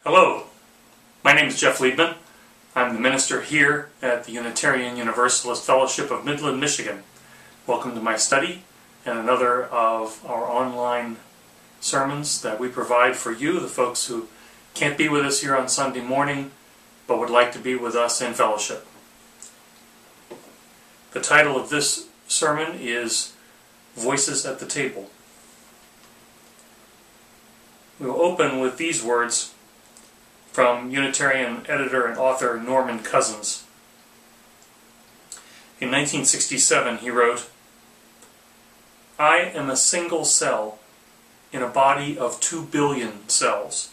Hello, my name is Jeff Liebmann. I'm the minister here at the Unitarian Universalist Fellowship of Midland, Michigan. Welcome to my study and another of our online sermons that we provide for you, the folks who can't be with us here on Sunday morning but would like to be with us in fellowship. The title of this sermon is Voices at the Table. We will open with these words from Unitarian editor and author Norman Cousins. In 1967 he wrote, "I am a single cell in a body of 2 billion cells.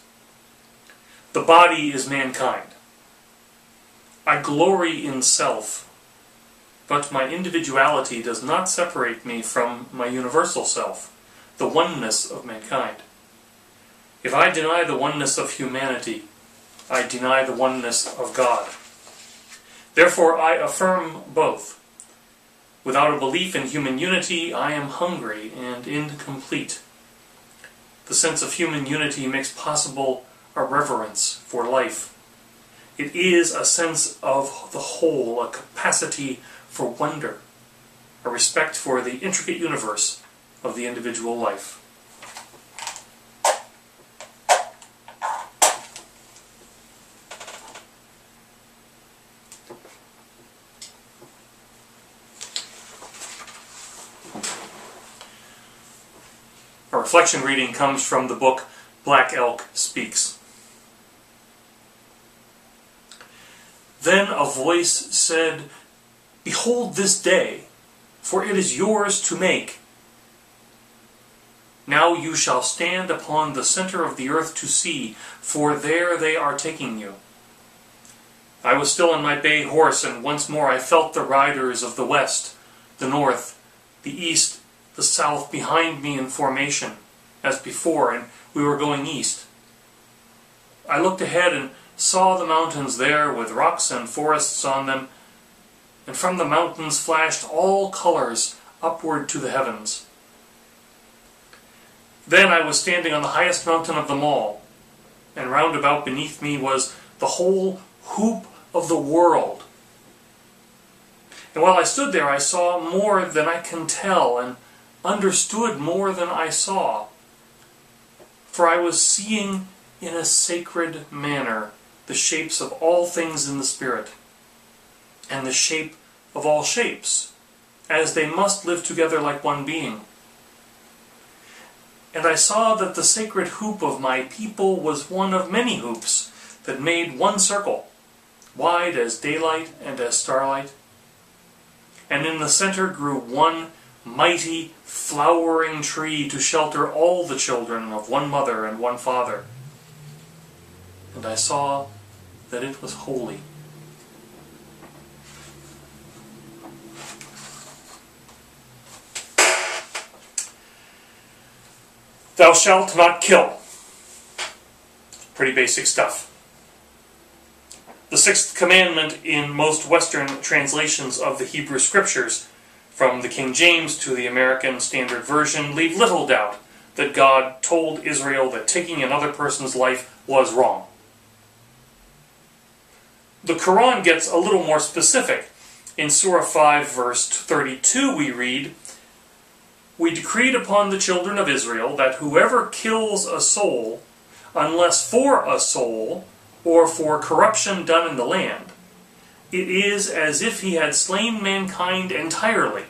The body is mankind. I glory in self, but my individuality does not separate me from my universal self, the oneness of mankind. If I deny the oneness of humanity, I deny the oneness of God. Therefore I affirm both. Without a belief in human unity, I am hungry and incomplete. The sense of human unity makes possible a reverence for life. It is a sense of the whole, a capacity for wonder, a respect for the intricate universe of the individual life." Our reflection reading comes from the book Black Elk Speaks. "Then a voice said, 'Behold this day, for it is yours to make. Now you shall stand upon the center of the earth to see, for there they are taking you.' I was still on my bay horse, and once more I felt the riders of the west, the north, the east, the south behind me in formation, as before, and we were going east. I looked ahead and saw the mountains there with rocks and forests on them, and from the mountains flashed all colors upward to the heavens. Then I was standing on the highest mountain of them all, and round about beneath me was the whole hoop of the world. And while I stood there, I saw more than I can tell, and understood more than I saw. For I was seeing in a sacred manner the shapes of all things in the Spirit, and the shape of all shapes, as they must live together like one being. And I saw that the sacred hoop of my people was one of many hoops that made one circle, wide as daylight and as starlight. And in the center grew one mighty, flowering tree to shelter all the children of one mother and one father. And I saw that it was holy. Thou shalt not kill. Pretty basic stuff. The sixth commandment in most Western translations of the Hebrew Scriptures, from the King James to the American Standard Version, leave little doubt that God told Israel that taking another person's life was wrong. The Quran gets a little more specific. In Surah 5, verse 32, we read, "We decreed upon the children of Israel that whoever kills a soul, unless for a soul or for corruption done in the land, it is as if he had slain mankind entirely.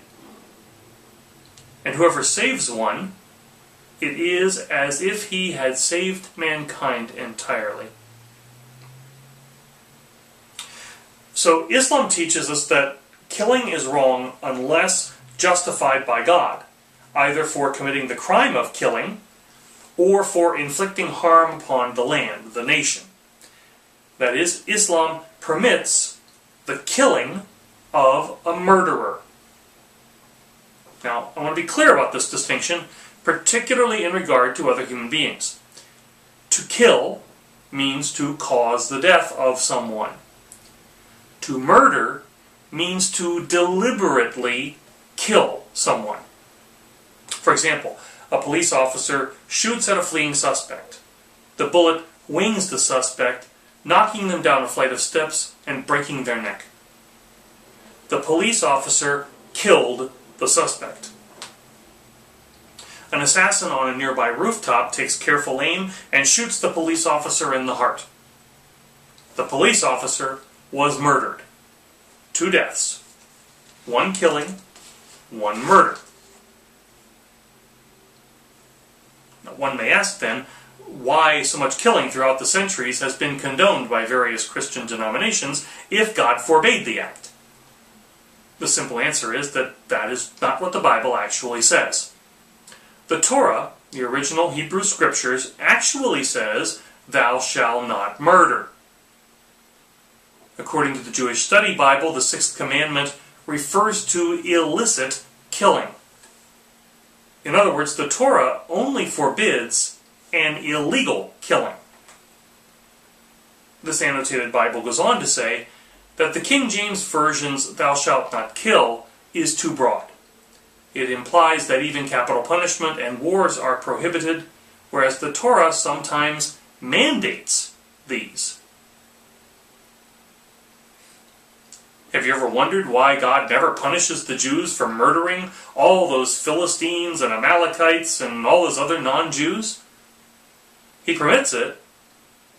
And whoever saves one, it is as if he had saved mankind entirely." So Islam teaches us that killing is wrong unless justified by God, either for committing the crime of killing or for inflicting harm upon the land, the nation. That is, Islam permits the killing of a murderer. Now, I want to be clear about this distinction, particularly in regard to other human beings. To kill means to cause the death of someone. To murder means to deliberately kill someone. For example, a police officer shoots at a fleeing suspect. The bullet wings the suspect, knocking them down a flight of steps and breaking their neck. The police officer killed the suspect. An assassin on a nearby rooftop takes careful aim and shoots the police officer in the heart. The police officer was murdered. 2 deaths. 1 killing, 1 murder. Now, one may ask then, why so much killing throughout the centuries has been condoned by various Christian denominations if God forbade the act? The simple answer is that that is not what the Bible actually says. The Torah, the original Hebrew scriptures, actually says, "Thou shalt not murder." According to the Jewish Study Bible, the 6th commandment refers to illicit killing. In other words, the Torah only forbids an illegal killing. This annotated Bible goes on to say that the King James Version's "thou shalt not kill" is too broad. It implies that even capital punishment and wars are prohibited, whereas the Torah sometimes mandates these. Have you ever wondered why God never punishes the Jews for murdering all those Philistines and Amalekites and all those other non-Jews? He permits it,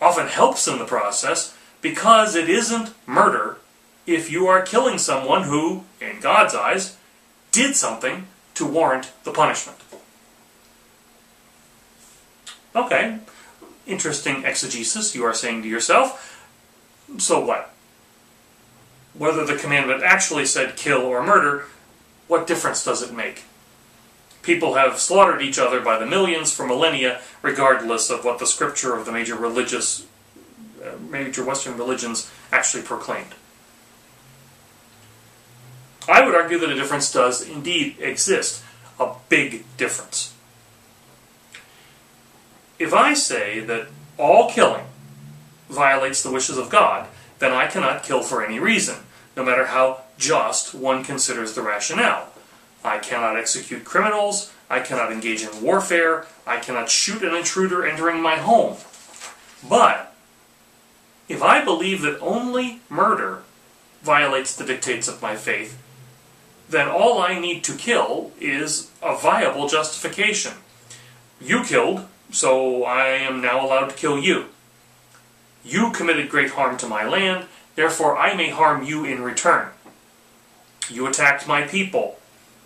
often helps in the process, because it isn't murder if you are killing someone who, in God's eyes, did something to warrant the punishment. Okay, interesting exegesis, you are saying to yourself. So what? Whether the commandment actually said kill or murder, what difference does it make? People have slaughtered each other by the millions for millennia, regardless of what the scripture of the major Western religions actually proclaimed. I would argue that a difference does indeed exist, a big difference. If I say that all killing violates the wishes of God, then I cannot kill for any reason, no matter how just one considers the rationale. I cannot execute criminals, I cannot engage in warfare, I cannot shoot an intruder entering my home. But if I believe that only murder violates the dictates of my faith, then all I need to kill is a viable justification. You killed, so I am now allowed to kill you. You committed great harm to my land, therefore I may harm you in return. You attacked my people.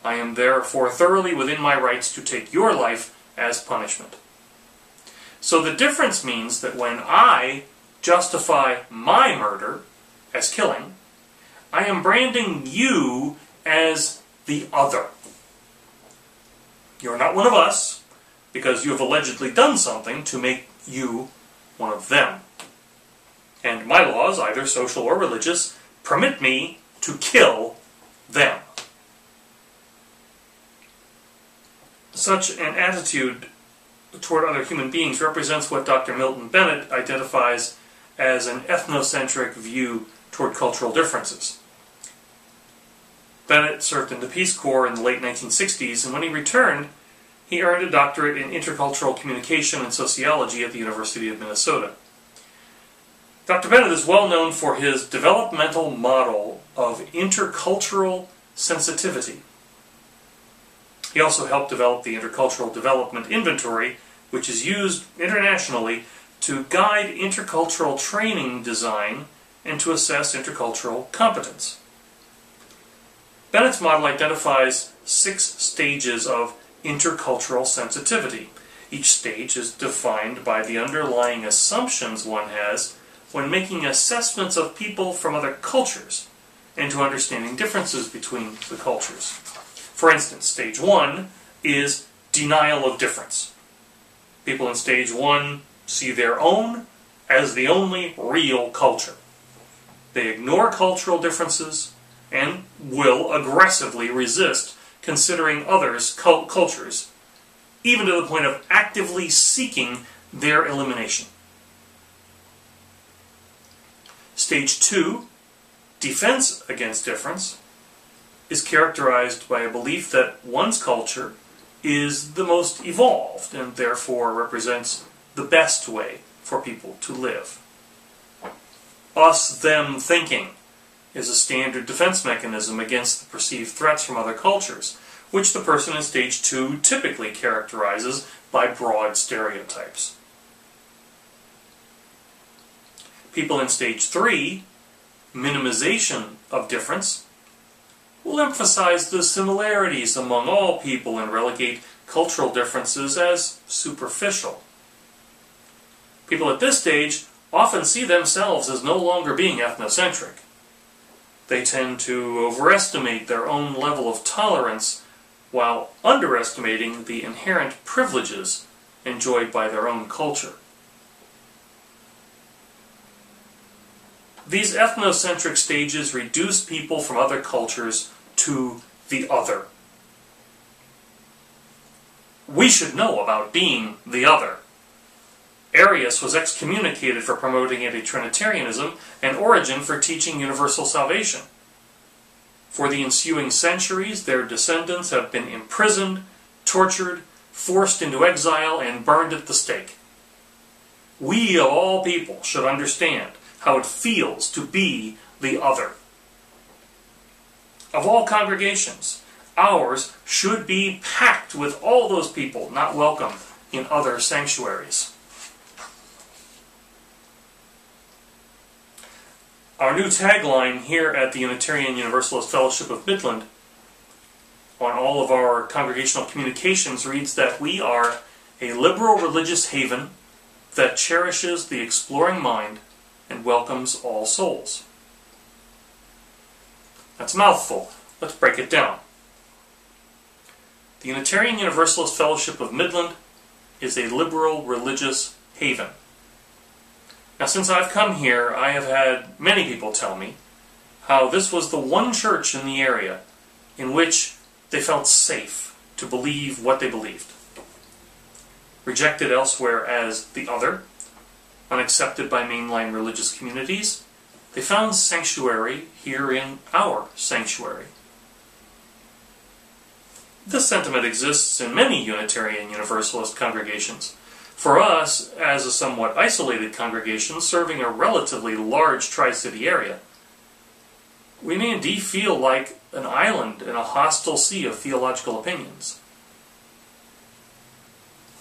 I am therefore thoroughly within my rights to take your life as punishment. So the difference means that when I justify my murder as killing, I am branding you as the other. You're not one of us, because you have allegedly done something to make you one of them. And my laws, either social or religious, permit me to kill them. Such an attitude toward other human beings represents what Dr. Milton Bennett identifies as an ethnocentric view toward cultural differences. Bennett served in the Peace Corps in the late 1960s, and when he returned, he earned a doctorate in intercultural communication and sociology at the University of Minnesota. Dr. Bennett is well known for his developmental model of intercultural sensitivity. He also helped develop the Intercultural Development Inventory, which is used internationally to guide intercultural training design and to assess intercultural competence. Bennett's model identifies 6 stages of intercultural sensitivity. Each stage is defined by the underlying assumptions one has when making assessments of people from other cultures and to understanding differences between the cultures. For instance, stage 1 is denial of difference. People in stage 1 see their own as the only real culture. They ignore cultural differences and will aggressively resist considering others' cultures, even to the point of actively seeking their elimination. Stage 2, defense against difference, is characterized by a belief that one's culture is the most evolved and therefore represents the best way for people to live. Us-them thinking is a standard defense mechanism against the perceived threats from other cultures, which the person in stage 2 typically characterizes by broad stereotypes. People in stage 3, minimization of difference, will emphasize the similarities among all people and relegate cultural differences as superficial. People at this stage often see themselves as no longer being ethnocentric. They tend to overestimate their own level of tolerance while underestimating the inherent privileges enjoyed by their own culture. These ethnocentric stages reduce people from other cultures to the other. We should know about being the other. Arius was excommunicated for promoting anti-Trinitarianism, and Origen for teaching universal salvation. For the ensuing centuries, their descendants have been imprisoned, tortured, forced into exile, and burned at the stake. We, of all people, should understand how it feels to be the other. Of all congregations, ours should be packed with all those people not welcome in other sanctuaries. Our new tagline here at the Unitarian Universalist Fellowship of Midland on all of our congregational communications reads that we are a liberal religious haven that cherishes the exploring mind and welcomes all souls. That's a mouthful. Let's break it down. The Unitarian Universalist Fellowship of Midland is a liberal religious haven. Now, since I've come here, I have had many people tell me how this was the one church in the area in which they felt safe to believe what they believed. Rejected elsewhere as the other, unaccepted by mainline religious communities, they found sanctuary here in our sanctuary. This sentiment exists in many Unitarian Universalist congregations. For us, as a somewhat isolated congregation serving a relatively large Tri-City area, we may indeed feel like an island in a hostile sea of theological opinions.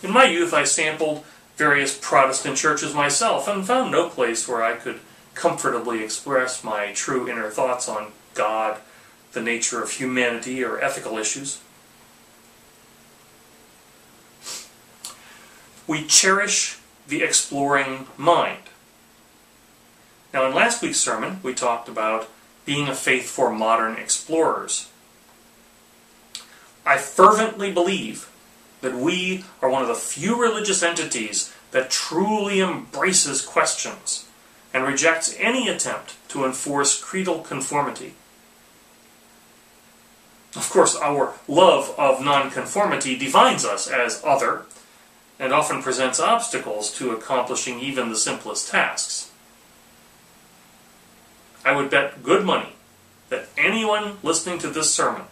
In my youth, I sampled various Protestant churches myself and found no place where I could comfortably express my true inner thoughts on God, the nature of humanity, or ethical issues. We cherish the exploring mind. Now, in last week's sermon, we talked about being a faith for modern explorers. I fervently believe that we are one of the few religious entities that truly embraces questions and rejects any attempt to enforce creedal conformity. Of course, our love of nonconformity defines us as other, and often presents obstacles to accomplishing even the simplest tasks. I would bet good money that anyone listening to this sermon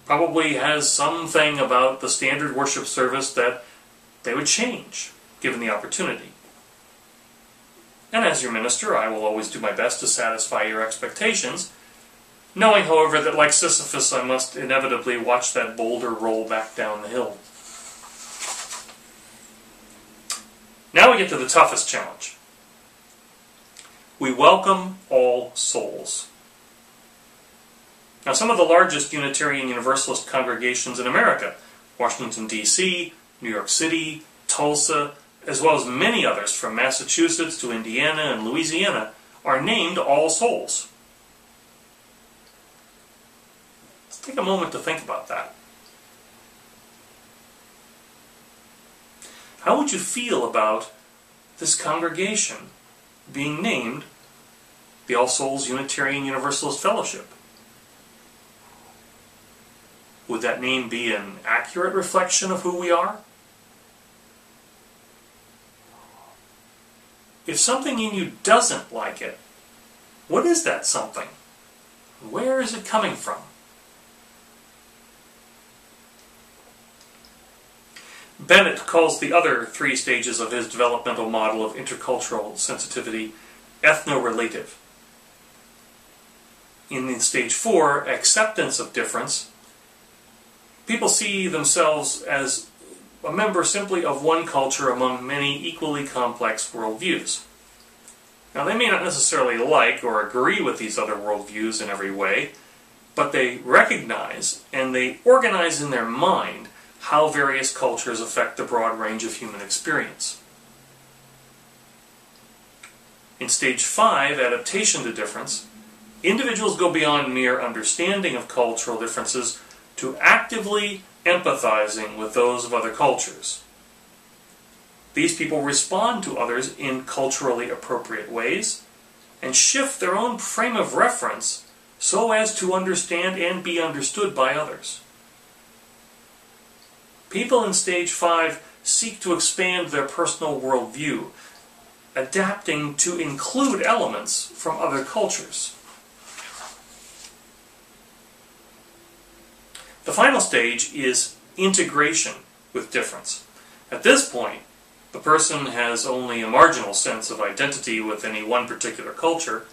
probably has something about the standard worship service that they would change, given the opportunity. And as your minister, I will always do my best to satisfy your expectations, knowing, however, that like Sisyphus, I must inevitably watch that boulder roll back down the hill. Now we get to the toughest challenge. We welcome all souls. Now, some of the largest Unitarian Universalist congregations in America, Washington, D.C., New York City, Tulsa, as well as many others from Massachusetts to Indiana and Louisiana, are named All Souls. Let's take a moment to think about that. How would you feel about this congregation being named the All Souls Unitarian Universalist Fellowship? Would that name be an accurate reflection of who we are? If something in you doesn't like it, what is that something? Where is it coming from? Bennett calls the other three stages of his developmental model of intercultural sensitivity ethno-relative. In stage 4, acceptance of difference, people see themselves as a member simply of one culture among many equally complex worldviews. Now, they may not necessarily like or agree with these other worldviews in every way, but they recognize and they organize in their mind how various cultures affect the broad range of human experience. In stage 5, adaptation to difference, individuals go beyond mere understanding of cultural differences to actively empathizing with those of other cultures. These people respond to others in culturally appropriate ways and shift their own frame of reference so as to understand and be understood by others. People in stage 5 seek to expand their personal worldview, adapting to include elements from other cultures. The final stage is integration with difference. At this point, the person has only a marginal sense of identity with any one particular culture,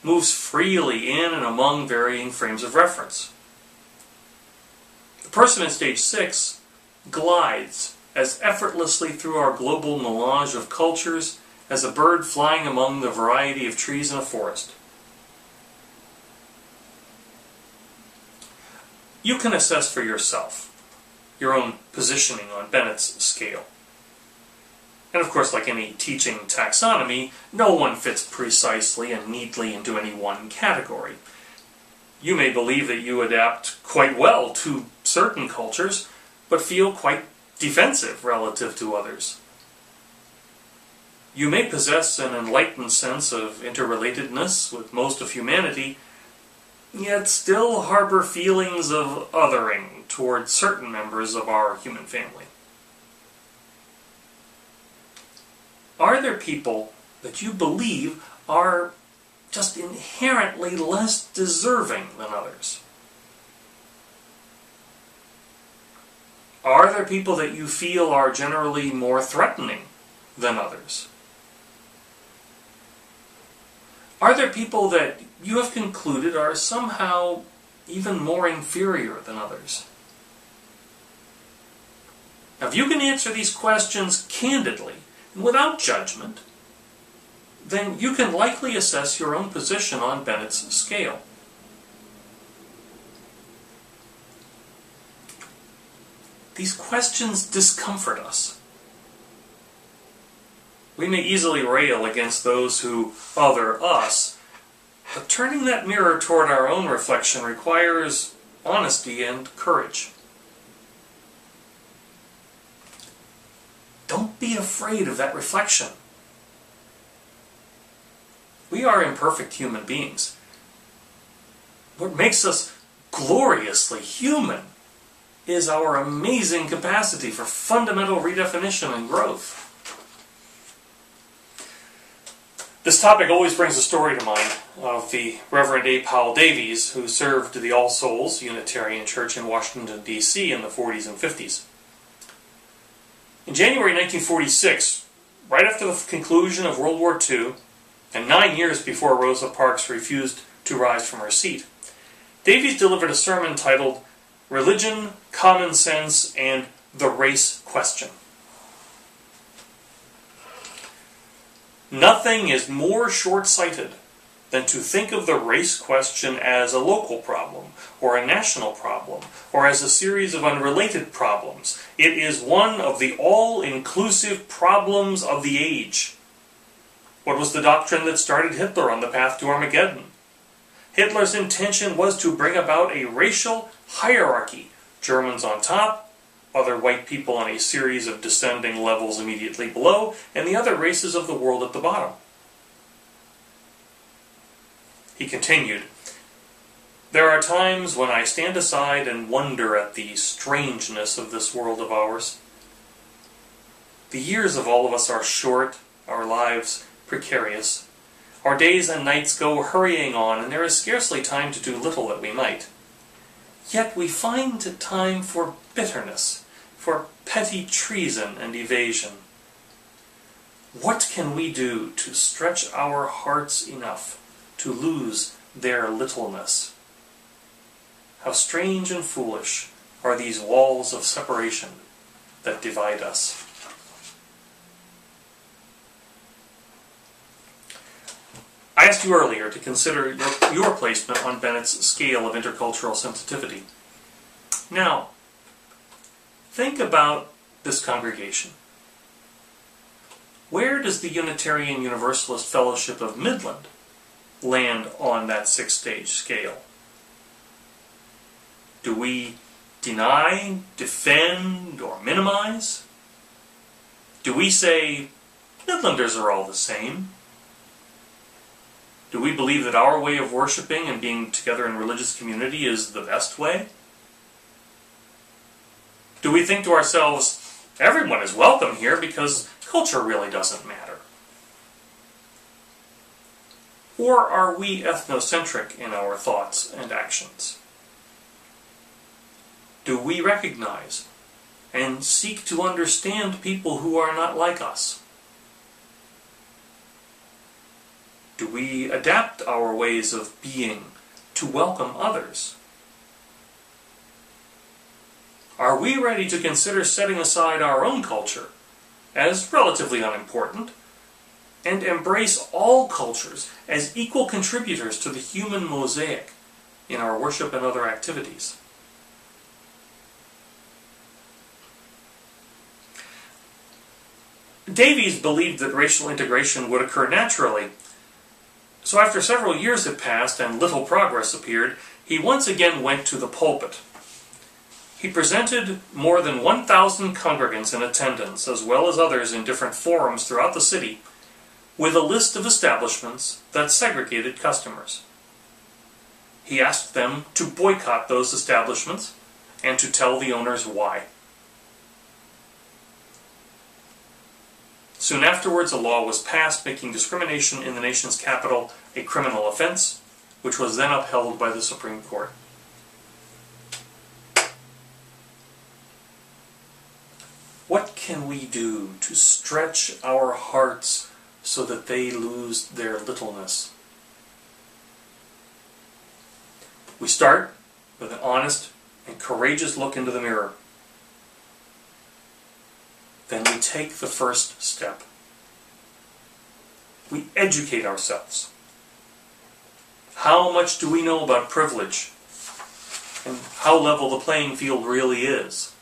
moves freely in and among varying frames of reference. The person in stage 6 glides as effortlessly through our global melange of cultures as a bird flying among the variety of trees in a forest. You can assess for yourself your own positioning on Bennett's scale. And of course, like any teaching taxonomy, no one fits precisely and neatly into any one category. You may believe that you adapt quite well to certain cultures, but feel quite defensive relative to others. You may possess an enlightened sense of interrelatedness with most of humanity, yet still harbor feelings of othering toward certain members of our human family. Are there people that you believe are just inherently less deserving than others? Are there people that you feel are generally more threatening than others? Are there people that you have concluded are somehow even more inferior than others? Now, if you can answer these questions candidly and without judgment, then you can likely assess your own position on Bennett's scale. These questions discomfort us. We may easily rail against those who other us, but turning that mirror toward our own reflection requires honesty and courage. Don't be afraid of that reflection. We are imperfect human beings. What makes us gloriously human is our amazing capacity for fundamental redefinition and growth. This topic always brings a story to mind of the Reverend A. Powell Davies, who served the All Souls Unitarian Church in Washington, D.C. in the 40s and 50s. In January 1946, right after the conclusion of World War II, and 9 years before Rosa Parks refused to rise from her seat, Davies delivered a sermon titled Religion, Common Sense, and the Race Question. Nothing is more short-sighted than to think of the race question as a local problem, or a national problem, or as a series of unrelated problems. It is one of the all-inclusive problems of the age. What was the doctrine that started Hitler on the path to Armageddon? Hitler's intention was to bring about a racial hierarchy, Germans on top, other white people on a series of descending levels immediately below, and the other races of the world at the bottom. He continued, "There are times when I stand aside and wonder at the strangeness of this world of ours. The years of all of us are short, our lives precarious. Our days and nights go hurrying on, and there is scarcely time to do little that we might. Yet we find time for bitterness, for petty treason and evasion. What can we do to stretch our hearts enough to lose their littleness? How strange and foolish are these walls of separation that divide us. I asked you earlier to consider your placement on Bennett's scale of intercultural sensitivity. Now, think about this congregation. Where does the Unitarian Universalist Fellowship of Midland land on that 6-stage scale? Do we deny, defend, or minimize? Do we say, Midlanders are all the same? Do we believe that our way of worshiping and being together in religious community is the best way? Do we think to ourselves, everyone is welcome here because culture really doesn't matter? Or are we ethnocentric in our thoughts and actions? Do we recognize and seek to understand people who are not like us? Do we adapt our ways of being to welcome others? Are we ready to consider setting aside our own culture as relatively unimportant and embrace all cultures as equal contributors to the human mosaic in our worship and other activities? Davies believed that racial integration would occur naturally. So after several years had passed and little progress appeared, he once again went to the pulpit. He presented more than 1,000 congregants in attendance, as well as others in different forums throughout the city, with a list of establishments that segregated customers. He asked them to boycott those establishments and to tell the owners why. Soon afterwards, a law was passed making discrimination in the nation's capital a criminal offense, which was then upheld by the Supreme Court. What can we do to stretch our hearts so that they lose their littleness? We start with an honest and courageous look into the mirror. Then we take the first step. We educate ourselves. How much do we know about privilege? And how level the playing field really is?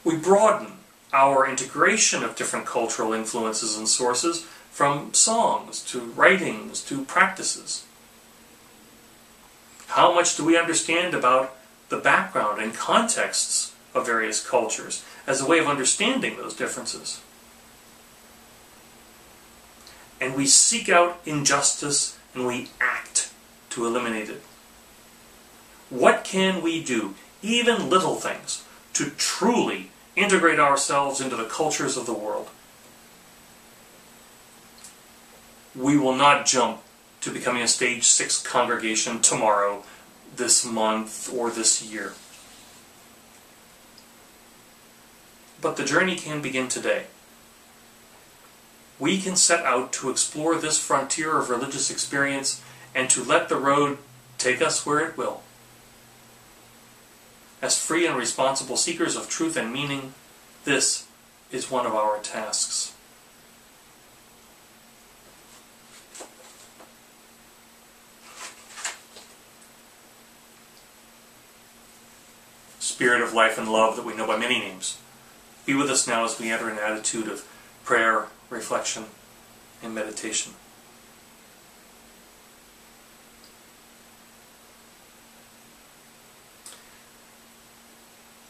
We broaden our integration of different cultural influences and sources, from songs to writings to practices. How much do we understand about the background and contexts of various cultures as a way of understanding those differences? And we seek out injustice and we act to eliminate it. What can we do, even little things, to truly integrate ourselves into the cultures of the world? We will not jump to becoming a stage 6 congregation tomorrow, this month, or this year. But the journey can begin today. We can set out to explore this frontier of religious experience and to let the road take us where it will. As free and responsible seekers of truth and meaning, this is one of our tasks. Spirit of life and love that we know by many names, be with us now as we enter an attitude of prayer, reflection, and meditation.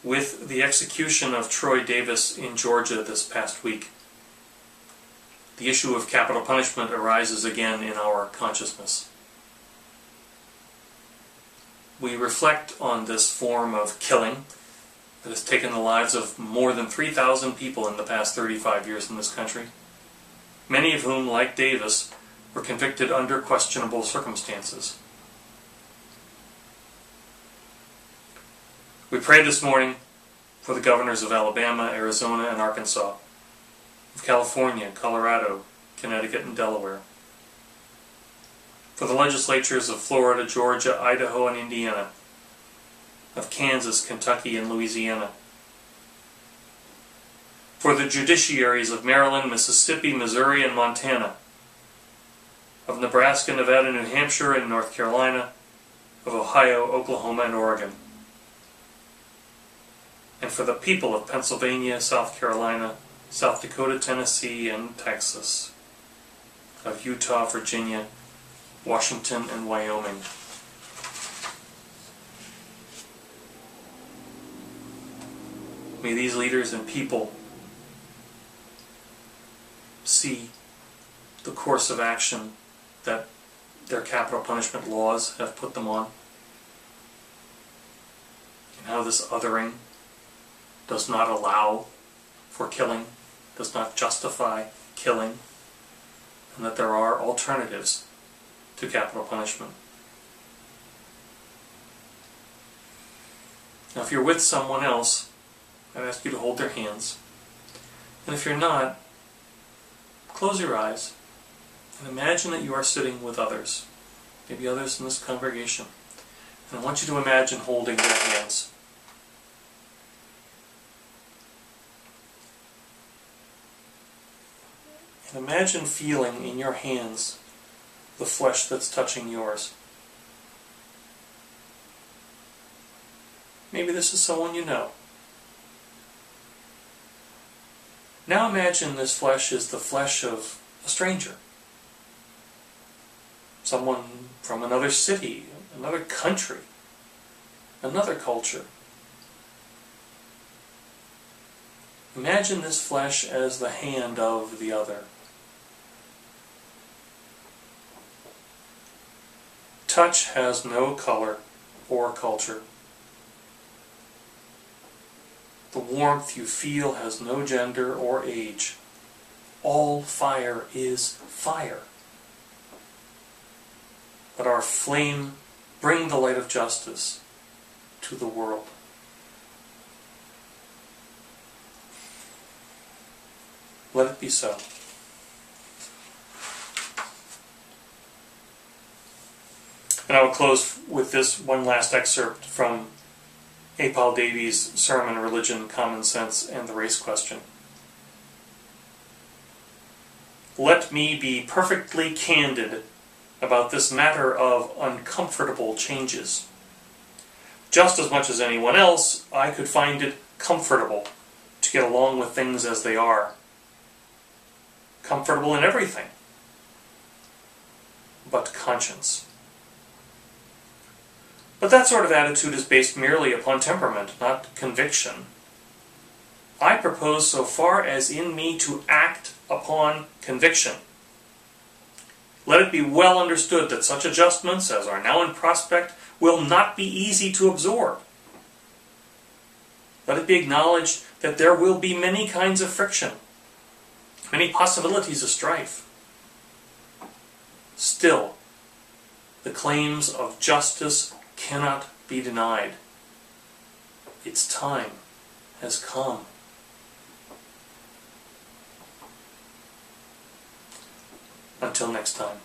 With the execution of Troy Davis in Georgia this past week, the issue of capital punishment arises again in our consciousness. We reflect on this form of killing that has taken the lives of more than 3,000 people in the past 35 years in this country, many of whom, like Davis, were convicted under questionable circumstances. We pray this morning for the governors of Alabama, Arizona, and Arkansas, of California, Colorado, Connecticut, and Delaware, for the legislatures of Florida, Georgia, Idaho, and Indiana, of Kansas, Kentucky, and Louisiana, for the judiciaries of Maryland, Mississippi, Missouri, and Montana, of Nebraska, Nevada, New Hampshire, and North Carolina, of Ohio, Oklahoma, and Oregon, and for the people of Pennsylvania, South Carolina, South Dakota, Tennessee, and Texas, of Utah, Virginia, Washington, and Wyoming. May these leaders and people see the course of action that their capital punishment laws have put them on, and how this othering does not allow for killing, does not justify killing, and that there are alternatives to capital punishment. Now, if you're with someone else, I'd ask you to hold their hands. And if you're not, close your eyes and imagine that you are sitting with others, maybe others in this congregation. And I want you to imagine holding their hands. And imagine feeling in your hands the flesh that's touching yours. Maybe this is someone you know. Now imagine this flesh is the flesh of a stranger. Someone from another city, another country, another culture. Imagine this flesh as the hand of the other. Touch has no color or culture. The warmth you feel has no gender or age. All fire is fire. Let our flame bring the light of justice to the world. Let it be so. And I will close with this one last excerpt from A. Paul Davies' sermon, Religion, Common Sense, and the Race Question. Let me be perfectly candid about this matter of uncomfortable changes. Just as much as anyone else, I could find it comfortable to get along with things as they are. Comfortable in everything but conscience. But that sort of attitude is based merely upon temperament, not conviction. I propose so far as in me to act upon conviction. Let it be well understood that such adjustments as are now in prospect will not be easy to absorb. Let it be acknowledged that there will be many kinds of friction, many possibilities of strife. Still, the claims of justice cannot be denied. Its time has come. Until next time.